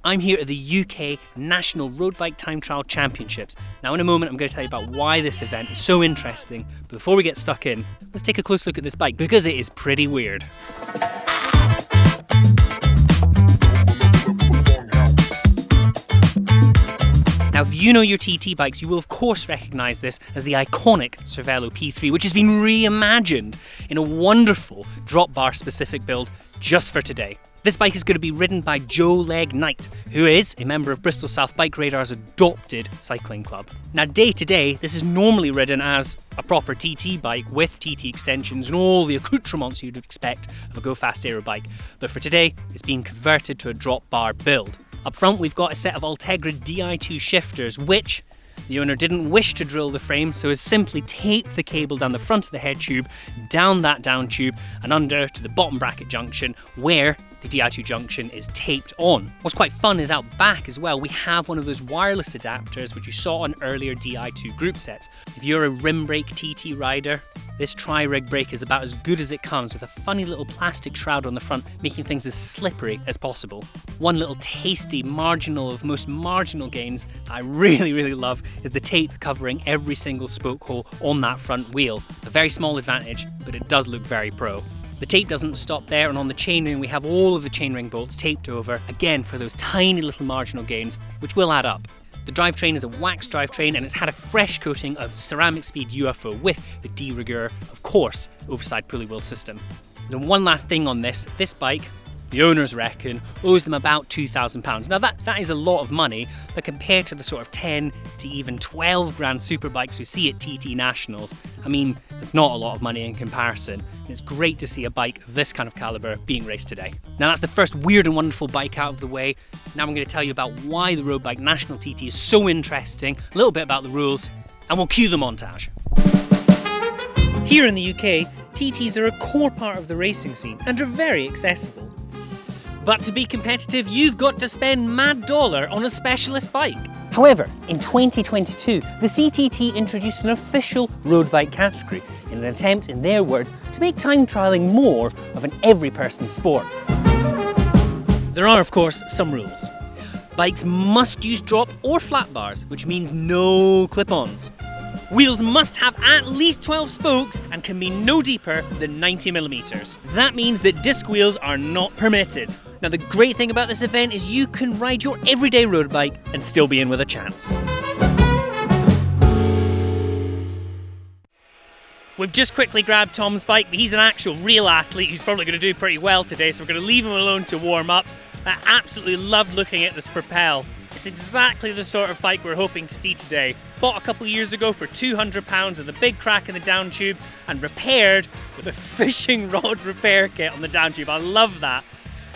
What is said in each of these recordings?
I'm here at the UK National Road Bike Time Trial Championships. Now in a moment I'm going to tell you about why this event is so interesting, but before we get stuck in, let's take a close look at this bike because it is pretty weird. Now, if you know your TT bikes, you will of course recognise this as the iconic Cervélo P3, which has been reimagined in a wonderful drop bar specific build just for today. This bike is going to be ridden by Joe Leg Knight, who is a member of Bristol South BikeRadar's adopted cycling club. Now, day to day, this is normally ridden as a proper TT bike with TT extensions and all the accoutrements you'd expect of a Go Fast Aero bike. But for today, it's been converted to a drop bar build. Up front, we've got a set of Ultegra Di2 shifters, which the owner didn't wish to drill the frame, so has simply taped the cable down the front of the head tube, down that down tube, and under to the bottom bracket junction, where the Di2 junction is taped on. What's quite fun is out back as well, we have one of those wireless adapters which you saw on earlier Di2 group sets. If you're a rim brake TT rider, this tri-rig brake is about as good as it comes, with a funny little plastic shroud on the front, making things as slippery as possible. One little tasty marginal of most marginal gains I really love is the tape covering every single spoke hole on that front wheel. A very small advantage, but it does look very pro. The tape doesn't stop there, and on the chainring we have all of the chainring bolts taped over, again for those tiny little marginal gains, which will add up. The drivetrain is a wax drivetrain and it's had a fresh coating of ceramic speed UFO with the de rigueur, of course, overside pulley wheel system. And one last thing on this bike, the owners reckon, owes them about £2,000. Now that is a lot of money, but compared to the sort of 10 to even 12 grand super bikes we see at TT Nationals, I mean, it's not a lot of money in comparison. And it's great to see a bike of this kind of calibre being raced today. Now that's the first weird and wonderful bike out of the way. Now I'm going to tell you about why the Road Bike National TT is so interesting, a little bit about the rules, and we'll cue the montage. Here in the UK, TTs are a core part of the racing scene and are very accessible. But to be competitive, you've got to spend mad dollar on a specialist bike. However, in 2022, the CTT introduced an official road bike category in an attempt, in their words, to make time trialling more of an every-person sport. There are, of course, some rules. Bikes must use drop or flat bars, which means no clip-ons. Wheels must have at least 12 spokes and can be no deeper than 90mm. That means that disc wheels are not permitted. Now the great thing about this event is you can ride your everyday road bike and still be in with a chance. We've just quickly grabbed Tom's bike, but he's an actual real athlete who's probably going to do pretty well today, so we're going to leave him alone to warm up. I absolutely loved looking at this Propel. It's exactly the sort of bike we're hoping to see today. Bought a couple of years ago for £200 with a big crack in the down tube and repaired with a fishing rod repair kit on the down tube. I love that.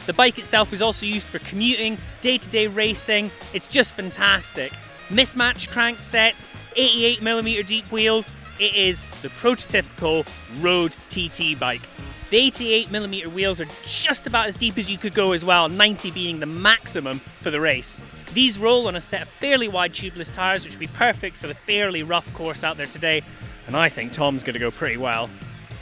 The bike itself is also used for commuting, day-to-day racing. It's just fantastic. Mismatched crank sets, 88mm deep wheels. It is the prototypical road TT bike. The 88mm wheels are just about as deep as you could go as well, 90 being the maximum for the race. These roll on a set of fairly wide tubeless tyres, which would be perfect for the fairly rough course out there today, and I think Tom's going to go pretty well.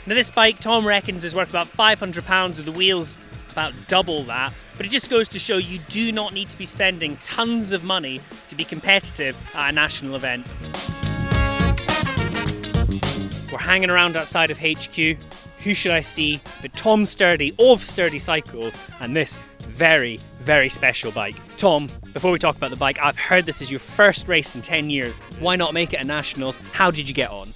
Now this bike, Tom reckons, is worth about £500 with the wheels about double that, but it just goes to show you do not need to be spending tons of money to be competitive at a national event. We're hanging around outside of HQ. Who should I see but Tom Sturdy of Sturdy Cycles and this very special bike. Tom, before we talk about the bike, I've heard this is your first race in 10 years. Why not make it a nationals? How did you get on?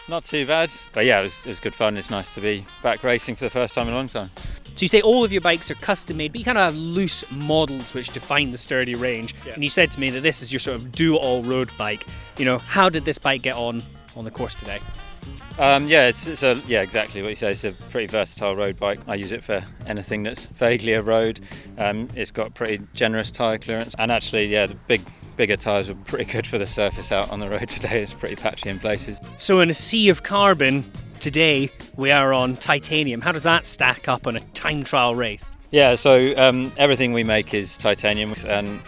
Not too bad, but yeah, it was good fun. It's nice to be back racing for the first time in a long time. So you say all of your bikes are custom made, but you kind of have loose models which define the Sturdy range. Yeah. And you said to me that this is your sort of do-all road bike. You know, how did this bike get on the course today? Yeah, yeah, exactly what you say. It's a pretty versatile road bike. I use it for anything that's vaguely a road. It's got pretty generous tyre clearance, and actually, yeah, the bigger tyres were pretty good for the surface out on the road today. It's pretty patchy in places. So in a sea of carbon, today we are on titanium. How does that stack up on a time trial race? Yeah, so everything we make is titanium, and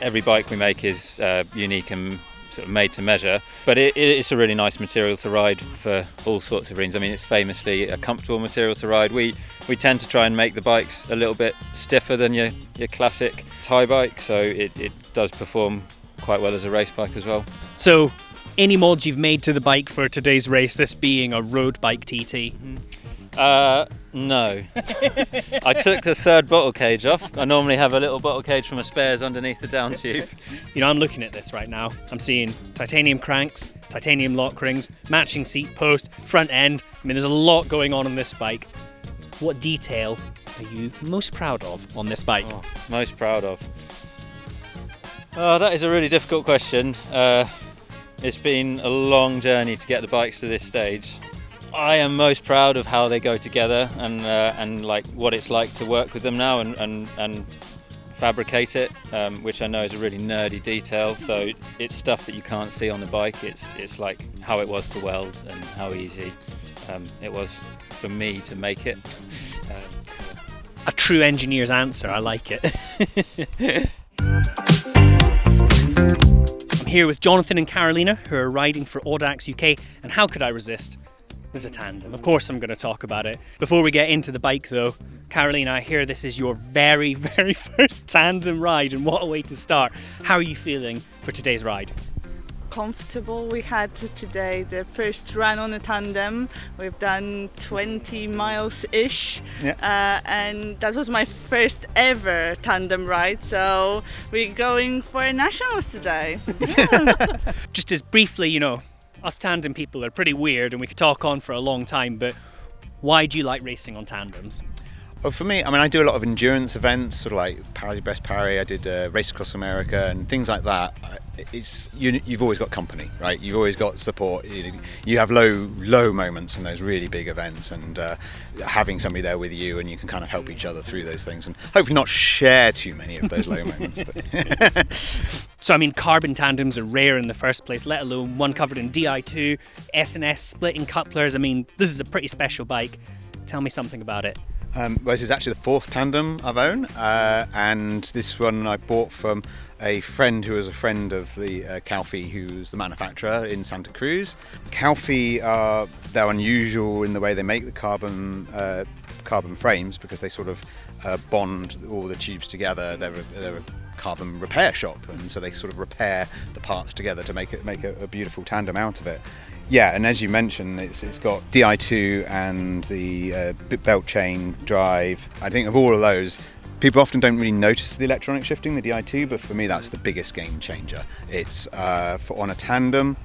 every bike we make is unique and sort of made to measure, but it's a really nice material to ride for all sorts of reasons. I mean, it's famously a comfortable material to ride. We tend to try and make the bikes a little bit stiffer than your classic tie bike, so it does perform quite well as a race bike as well. So, any mods you've made to the bike for today's race, this being a road bike TT? No. I took the third bottle cage off. I normally have a little bottle cage from a spares underneath the down tube. You know, I'm looking at this right now. I'm seeing titanium cranks, titanium lock rings, matching seat post, front end. I mean, there's a lot going on this bike. What detail are you most proud of on this bike? Oh, most proud of? Oh, that is a really difficult question. It's been a long journey to get the bikes to this stage. I am most proud of how they go together and like what it's like to work with them now and fabricate it, which I know is a really nerdy detail. So it's stuff that you can't see on the bike. It's like how it was to weld and how easy it was for me to make it. A true engineer's answer. I like it. I'm here with Jonathan and Carolina, who are riding for Audax UK, and how could I resist? There's a tandem. Of course I'm going to talk about it. Before we get into the bike though, Carolina, I hear this is your very, very first tandem ride, and what a way to start. How are you feeling for today's ride? Comfortable. We had today the first run on a tandem. We've done 20 miles-ish, and that was my first ever tandem ride, so we're going for nationals today. Yeah. Just as briefly, you know, us tandem people are pretty weird and we could talk on for a long time, but why do you like racing on tandems? Well, for me, I mean, I do a lot of endurance events, sort of like Paris-Brest-Paris. I did Race Across America and things like that. You've always got company, right? You've always got support. You have low moments in those really big events, and having somebody there with you, and you can kind of help each other through those things, and hopefully not share too many of those low moments. But So, I mean, carbon tandems are rare in the first place, let alone one covered in Di2, S&S, splitting couplers. I mean, this is a pretty special bike. Tell me something about it. Well, this is actually the fourth tandem I've owned, and this one I bought from a friend who was a friend of the Calfee, who's the manufacturer in Santa Cruz. Calfee they're unusual in the way they make the carbon frames, because they sort of bond all the tubes together. They're a carbon repair shop, and so they sort of repair the parts together to make a beautiful tandem out of it. Yeah, and as you mentioned, it's got Di2 and the belt chain drive. I think of all of those, people often don't really notice the electronic shifting, the Di2, but for me that's the biggest game changer. It's on a tandem,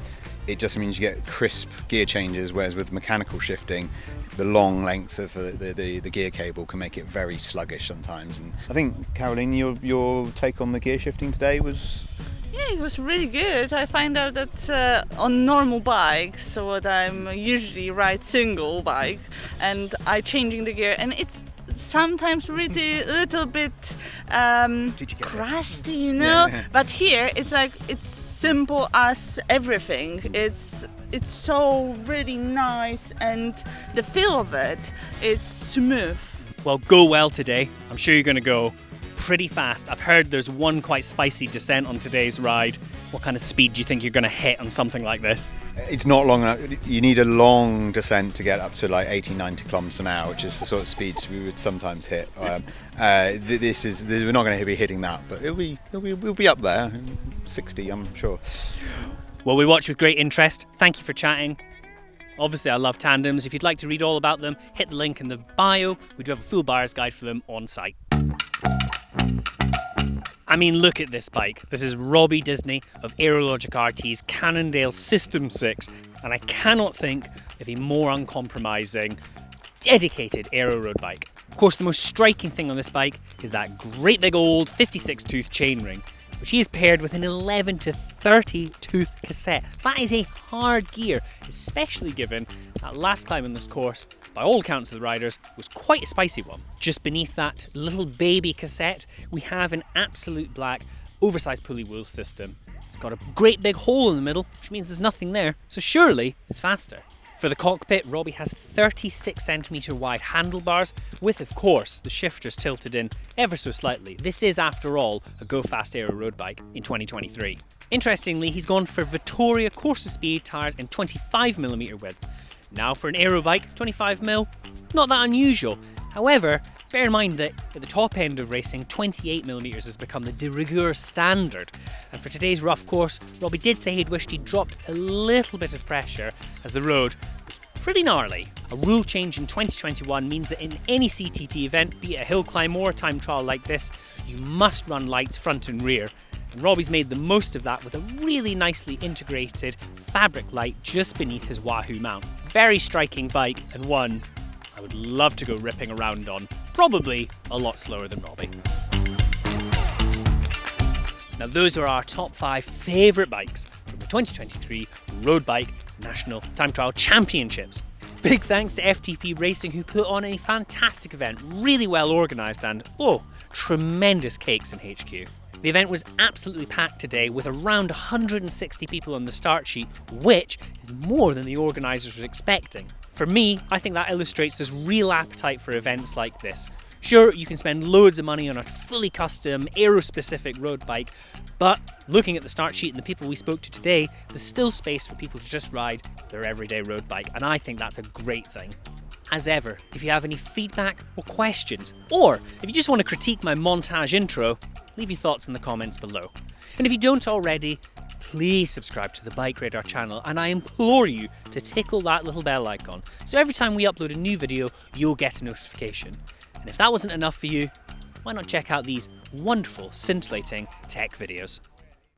it just means you get crisp gear changes, whereas with mechanical shifting, the long length of the gear cable can make it very sluggish sometimes. And I think, Caroline, your take on the gear shifting today was... Yeah, it was really good. I find out that on normal bikes, so what I'm usually ride single bike, and I changing the gear, and it's sometimes really a little bit crusty, you know. Yeah. But here it's like it's simple as everything. It's so really nice, and the feel of it's smooth. Well, go well today. I'm sure you're going to go pretty fast. I've heard there's one quite spicy descent on today's ride. What kind of speed do you think you're going to hit on something like this? It's not long enough. You need a long descent to get up to like 80-90 kilometers an hour, which is the sort of speeds we would sometimes hit. We're not going to be hitting that, but we'll be up there, 60, I'm sure. Well, we watch with great interest. Thank you for chatting. Obviously, I love tandems. If you'd like to read all about them, hit the link in the bio. We do have a full buyer's guide for them on site. I mean, look at this bike. This is Robbie Disney of Aerologic RT's Cannondale SystemSix, and I cannot think of a more uncompromising, dedicated aero road bike. Of course, the most striking thing on this bike is that great big old 56-tooth chainring, which he has paired with an 11 to 30 tooth cassette. That is a hard gear, especially given that last climb on this course, by all accounts of the riders, was quite a spicy one. Just beneath that little baby cassette, we have an absolute black, oversized pulley wheel system. It's got a great big hole in the middle, which means there's nothing there, so surely it's faster. For the cockpit, Robbie has 36cm wide handlebars with, of course, the shifters tilted in ever so slightly. This is, after all, a Go Fast Aero road bike in 2023. Interestingly, he's gone for Vittoria Corsa Speed tyres in 25mm width. Now for an Aero bike, 25mm, not that unusual. However, bear in mind that at the top end of racing, 28mm has become the de rigueur standard. And for today's rough course, Robbie did say he'd wished he'd dropped a little bit of pressure as the road was pretty gnarly. A rule change in 2021 means that in any CTT event, be it a hill climb or a time trial like this, you must run lights front and rear. And Robbie's made the most of that with a really nicely integrated fabric light just beneath his Wahoo mount. Very striking bike, and one I would love to go ripping around on, probably a lot slower than Robbie. Now those are our top 5 favourite bikes from the 2023 Road Bike National Time Trial Championships. Big thanks to FTP Racing, who put on a fantastic event, really well organised, and tremendous cakes in HQ. The event was absolutely packed today with around 160 people on the start sheet, which is more than the organisers were expecting. For me, I think that illustrates this real appetite for events like this. Sure, you can spend loads of money on a fully custom, aero-specific road bike, but looking at the start sheet and the people we spoke to today, there's still space for people to just ride their everyday road bike, and I think that's a great thing. As ever, if you have any feedback or questions, or if you just want to critique my montage intro, leave your thoughts in the comments below. And if you don't already, please subscribe to the BikeRadar channel, and I implore you to tickle that little bell icon, so every time we upload a new video, you'll get a notification. And if that wasn't enough for you, why not check out these wonderful, scintillating tech videos?